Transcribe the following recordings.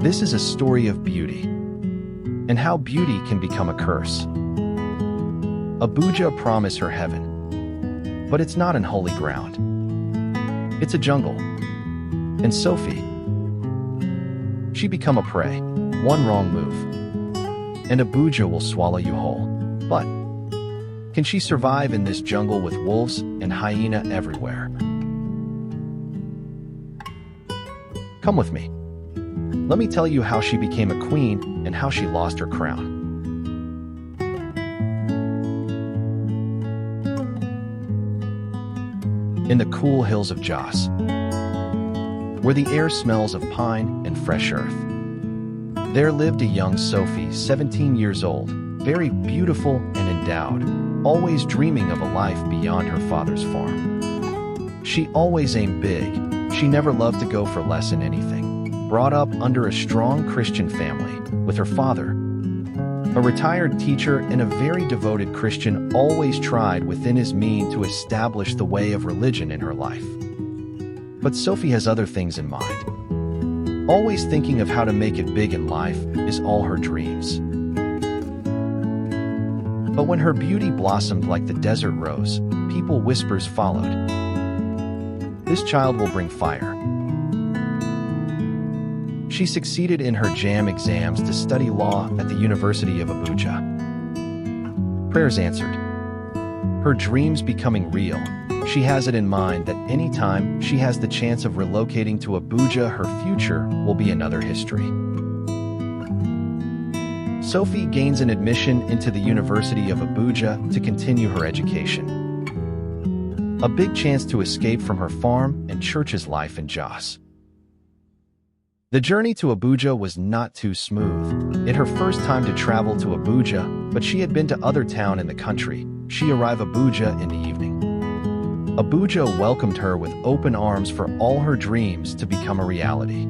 This is a story of beauty, and how beauty can become a curse. Abuja promised her heaven, but it's not an holy ground. It's a jungle. And Sophie, she become a prey. One wrong move, and Abuja will swallow you whole. But can she survive in this jungle with wolves and hyena everywhere? Come with me. Let me tell you how she became a queen and how she lost her crown. In the cool hills of Jos, where the air smells of pine and fresh earth, there lived a young Sophie, 17 years old, very beautiful and endowed, always dreaming of a life beyond her father's farm. She always aimed big. She never loved to go for less in anything. Brought up under a strong Christian family, with her father, a retired teacher and a very devoted Christian, always tried within his means to establish the way of religion in her life. But Sophie has other things in mind. Always thinking of how to make it big in life is all her dreams. But when her beauty blossomed like the desert rose, people whispers followed. This child will bring fire. She succeeded in her JAM exams to study law at the University of Abuja. Prayers answered. Her dreams becoming real. She has it in mind that anytime she has the chance of relocating to Abuja, her future will be another history. Sophie gains an admission into the University of Abuja to continue her education. A big chance to escape from her farm and church's life in Jos. The journey to Abuja was not too smooth. It her first time to travel to Abuja, but she had been to other town in the country. She arrived Abuja in the evening. Abuja welcomed her with open arms for all her dreams to become a reality.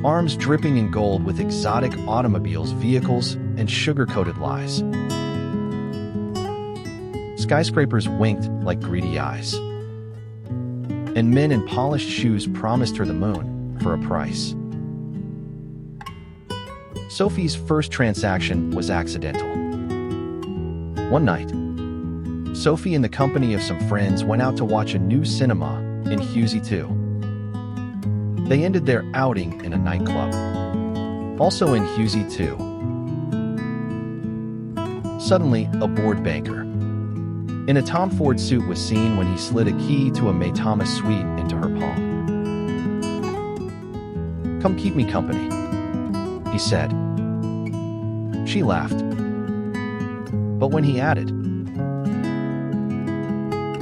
Arms dripping in gold with exotic automobiles, vehicles, and sugar-coated lies. Skyscrapers winked like greedy eyes. And men in polished shoes promised her the moon for a price. Sophie's first transaction was accidental. One night, Sophie and the company of some friends went out to watch a new cinema in Wuse 2. They ended their outing in a nightclub, also in Wuse 2. Suddenly, a bored banker in a Tom Ford suit was seen when he slid a key to a Maitama suite into her palm. "Come keep me company," he said. She laughed. But when he added,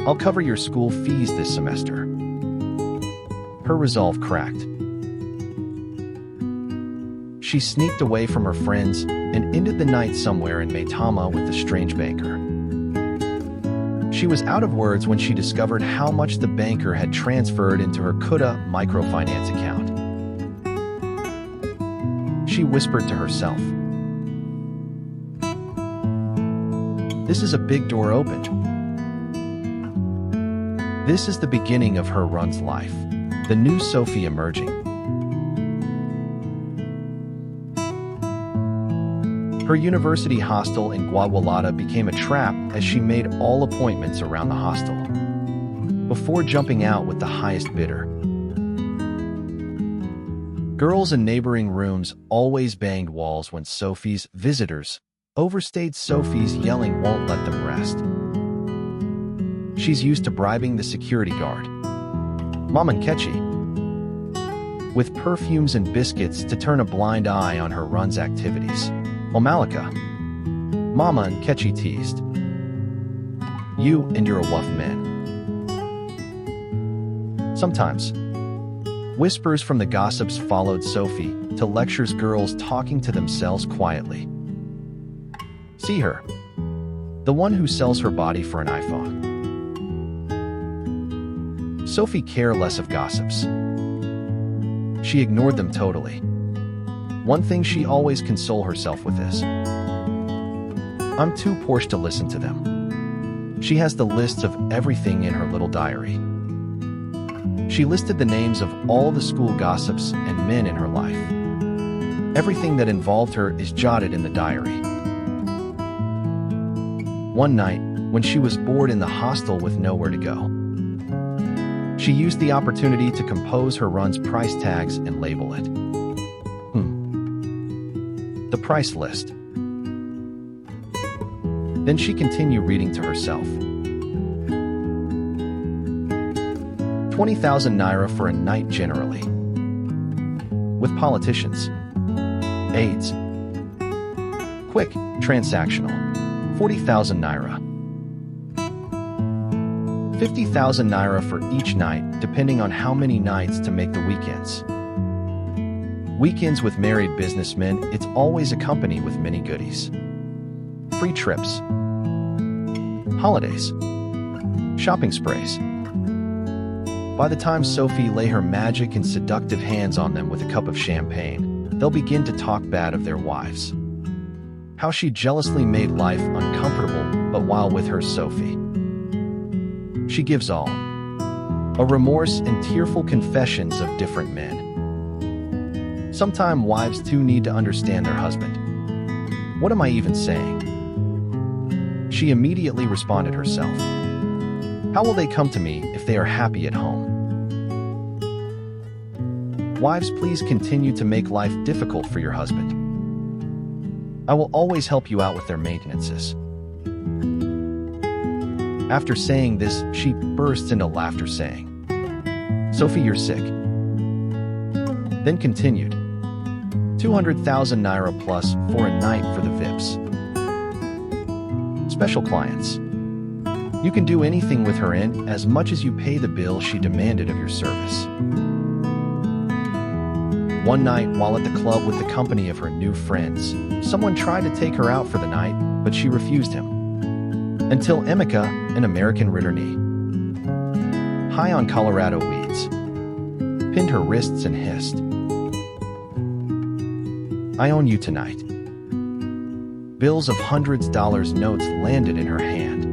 "I'll cover your school fees this semester," her resolve cracked. She sneaked away from her friends and ended the night somewhere in Maitama with the strange banker. She was out of words when she discovered how much the banker had transferred into her Kuda microfinance account. She whispered to herself, "This is a big door opened." This is the beginning of her run's life, the new Sophie emerging. Her university hostel in Gwagwalada became a trap as she made all appointments around the hostel before jumping out with the highest bidder. Girls in neighboring rooms always banged walls when Sophie's visitors overstayed. Sophie's yelling won't let them rest. She's used to bribing the security guard, Nkechi, with perfumes and biscuits to turn a blind eye on her run's activities. Omalicha, Nkechi teased. "You and your awuf men." Sometimes, whispers from the gossips followed Sophie to lectures, girls talking to themselves quietly. See her, the one who sells her body for an iPhone. Sophie cared less of gossips. She ignored them totally. One thing she always console herself with is, "I'm too poor to listen to them." She has the lists of everything in her little diary. She listed the names of all the school gossips and men in her life. Everything that involved her is jotted in the diary. One night, when she was bored in the hostel with nowhere to go, she used the opportunity to compose her run's price tags and label it. The price list. Then she continued reading to herself. 20,000 naira for a night generally. With politicians. AIDS. Quick, transactional. 40,000 naira. 50,000 naira for each night, depending on how many nights to make the weekends. Weekends with married businessmen, it's always accompanied with many goodies. Free trips. Holidays. Shopping sprays. By the time Sophie lay her magic and seductive hands on them with a cup of champagne, they'll begin to talk bad of their wives. How she jealously made life uncomfortable, but while with her Sophie, she gives all. A remorse and tearful confessions of different men. Sometimes wives too need to understand their husband. What am I even saying? She immediately responded herself. How will they come to me if they are happy at home? Wives, please continue to make life difficult for your husband. I will always help you out with their maintenances. After saying this, she bursts into laughter saying, Sophie, you're sick. Then continued, 200,000 naira plus for a night for the VIPs. Special clients. You can do anything with her in as much as you pay the bill she demanded of your service. One night, while at the club with the company of her new friends, someone tried to take her out for the night, but she refused him. Until Emeka, an American Ritterney, high on Colorado weeds, pinned her wrists and hissed, I own you tonight. Bills of hundreds of dollars notes landed in her hand.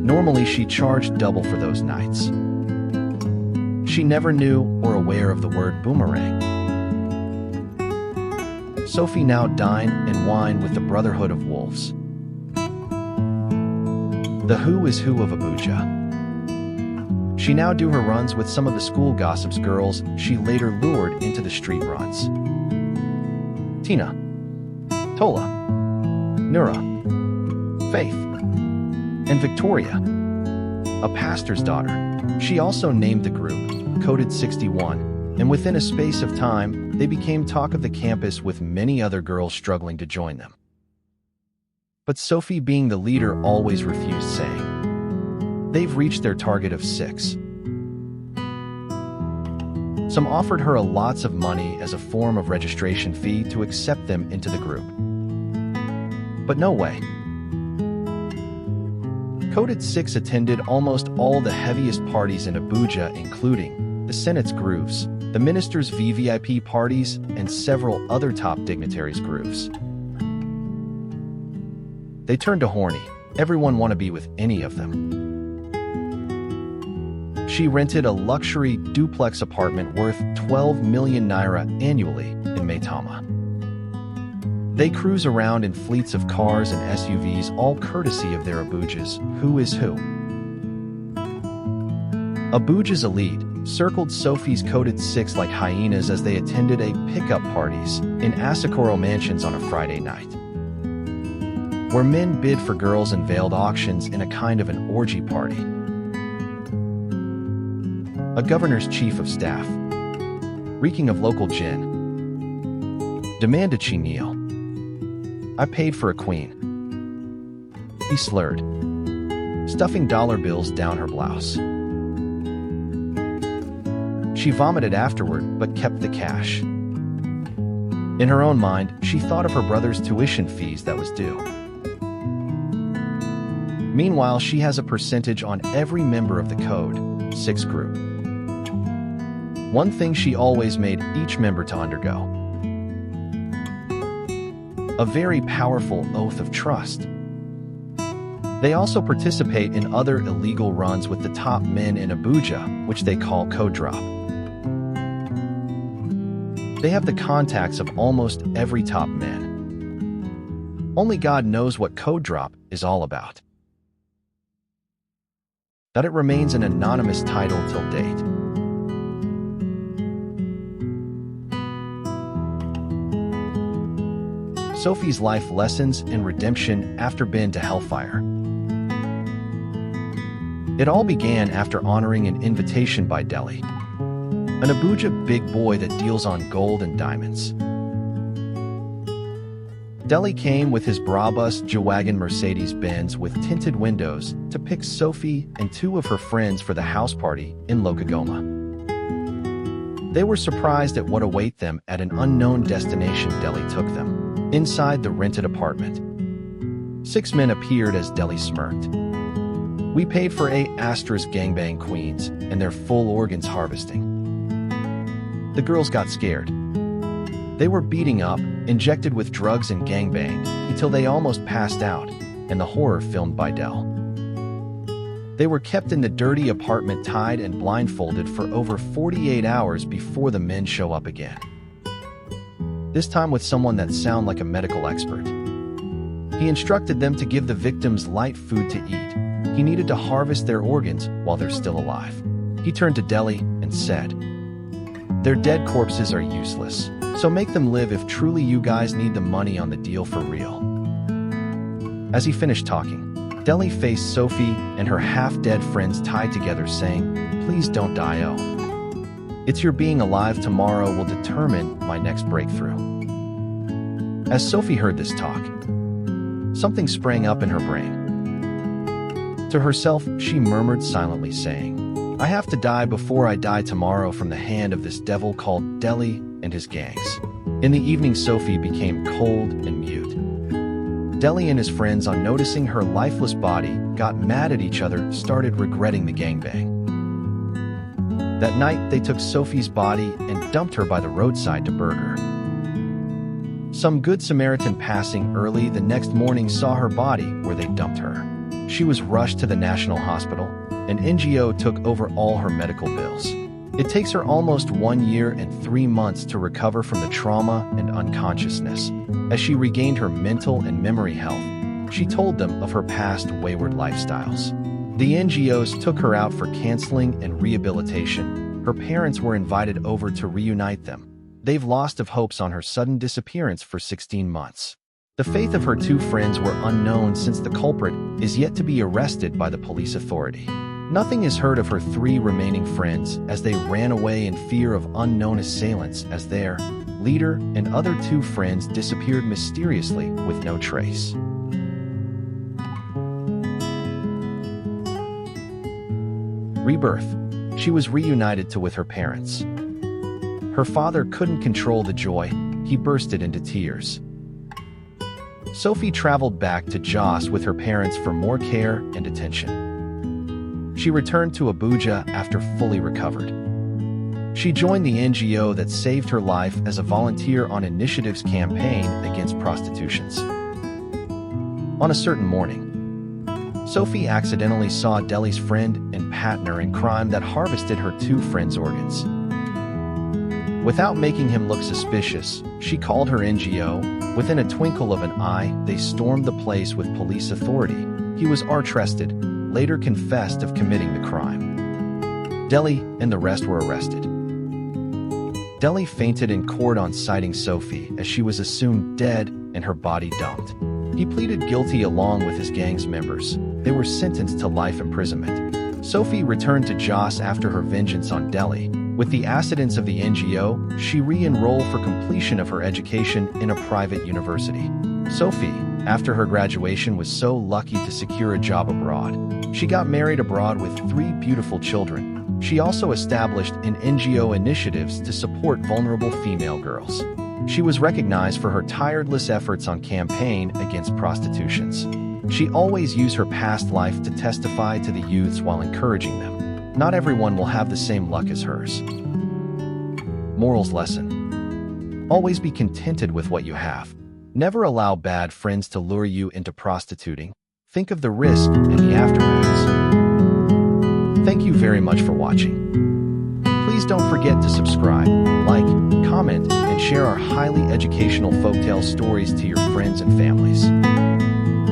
Normally, she charged double for those nights. She never knew or aware of the word boomerang. Sophie now dined and wined with the Brotherhood of Wolves. The who is who of Abuja. She now do her runs with some of the school gossips girls she later lured into the street runs. Tina, Tola, Nura, Faith, and Victoria, a pastor's daughter. She also named the group Coded 61, and within a space of time, they became talk of the campus with many other girls struggling to join them. But Sophie, being the leader, always refused, saying, they've reached their target of 6. Some offered her lots of money as a form of registration fee to accept them into the group. But no way. Coded 6 attended almost all the heaviest parties in Abuja, including the Senate's grooves, the minister's VVIP parties, and several other top dignitaries' grooves. They turned to horny. Everyone wanted to be with any of them. She rented a luxury duplex apartment worth 12 million naira annually in Maitama. They cruise around in fleets of cars and SUVs, all courtesy of their Abuja's who is who. Abuja's elite circled Sophie's Coded 6 like hyenas as they attended a pickup parties in Asokoro mansions on a Friday night, where men bid for girls in veiled auctions in a kind of an orgy party. A governor's chief of staff, reeking of local gin, demanded she kneel. I paid for a queen. He slurred, stuffing dollar bills down her blouse. She vomited afterward, but kept the cash. In her own mind, she thought of her brother's tuition fees that was due. Meanwhile, she has a percentage on every member of the Code 6 group. One thing she always made each member to undergo: a very powerful oath of trust. They also participate in other illegal runs with the top men in Abuja, which they call Code Drop. They have the contacts of almost every top man. Only God knows what Code Drop is all about. That it remains an anonymous title till date. Sophie's life lessons and redemption after been to hellfire. It all began after honoring an invitation by Delhi, an Abuja big boy that deals on gold and diamonds. Delhi came with his Brabus G-Wagon Mercedes-Benz with tinted windows to pick Sophie and two of her friends for the house party in Lokagoma. They were surprised at what await them at an unknown destination. Delhi took them inside the rented apartment. 6 men appeared as Delhi smirked. We paid for A***'s gangbang queens and their full organs harvesting. The girls got scared. They were beating up, injected with drugs and gangbanged until they almost passed out, and the horror filmed by Del. They were kept in the dirty apartment tied and blindfolded for over 48 hours before the men show up again. This time with someone that sounded like a medical expert. He instructed them to give the victims light food to eat. He needed to harvest their organs while they're still alive. He turned to Delhi and said, "Their dead corpses are useless, so make them live if truly you guys need the money on the deal for real." As he finished talking, Delhi faced Sophie and her half-dead friends tied together saying, "Please don't die, oh. It's your being alive tomorrow will determine my next breakthrough." As Sophie heard this talk, something sprang up in her brain. To herself, she murmured silently saying, "I have to die before I die tomorrow from the hand of this devil called Delhi and his gangs." In the evening, Sophie became cold and mute. Delhi and his friends, on noticing her lifeless body, got mad at each other, started regretting the gangbang. That night, they took Sophie's body and dumped her by the roadside to bury her. Some good Samaritan passing early the next morning saw her body where they dumped her. She was rushed to the National Hospital. An NGO took over all her medical bills. It takes her almost 1 year and 3 months to recover from the trauma and unconsciousness. As she regained her mental and memory health, she told them of her past wayward lifestyles. The NGOs took her out for counseling and rehabilitation. Her parents were invited over to reunite them. They've lost of hopes on her sudden disappearance for 16 months. The fate of her 2 friends were unknown since the culprit is yet to be arrested by the police authority. Nothing is heard of her 3 remaining friends as they ran away in fear of unknown assailants as their leader and other 2 friends disappeared mysteriously with no trace. Rebirth. She was reunited with her parents. Her father couldn't control the joy. He bursted into tears. Sophie traveled back to Jos with her parents for more care and attention. She returned to Abuja after fully recovered. She joined the NGO that saved her life as a volunteer on Initiative's campaign against prostitutions. On a certain morning, Sophie accidentally saw Delhi's friend and partner in crime that harvested her 2 friends' organs. Without making him look suspicious, she called her NGO. Within a twinkle of an eye, they stormed the place with police authority. He was arrested, later confessed of committing the crime. Delhi and the rest were arrested. Delhi fainted in court on citing Sophie as she was assumed dead and her body dumped. He pleaded guilty along with his gang's members. They were sentenced to life imprisonment. Sophie returned to Jos after her vengeance on Delhi. With the assistance of the NGO, she re-enrolled for completion of her education in a private university. Sophie, after her graduation, was so lucky to secure a job abroad. She got married abroad with 3 beautiful children. She also established an NGO initiatives to support vulnerable female girls. She was recognized for her tireless efforts on campaign against prostitutions. She always used her past life to testify to the youths while encouraging them. Not everyone will have the same luck as hers. Morals lesson. Always be contented with what you have. Never allow bad friends to lure you into prostituting. Think of the risk and the aftermaths. Thank you very much for watching. Please don't forget to subscribe, like, comment, comment, and share our highly educational folktale stories to your friends and families.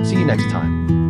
See you next time.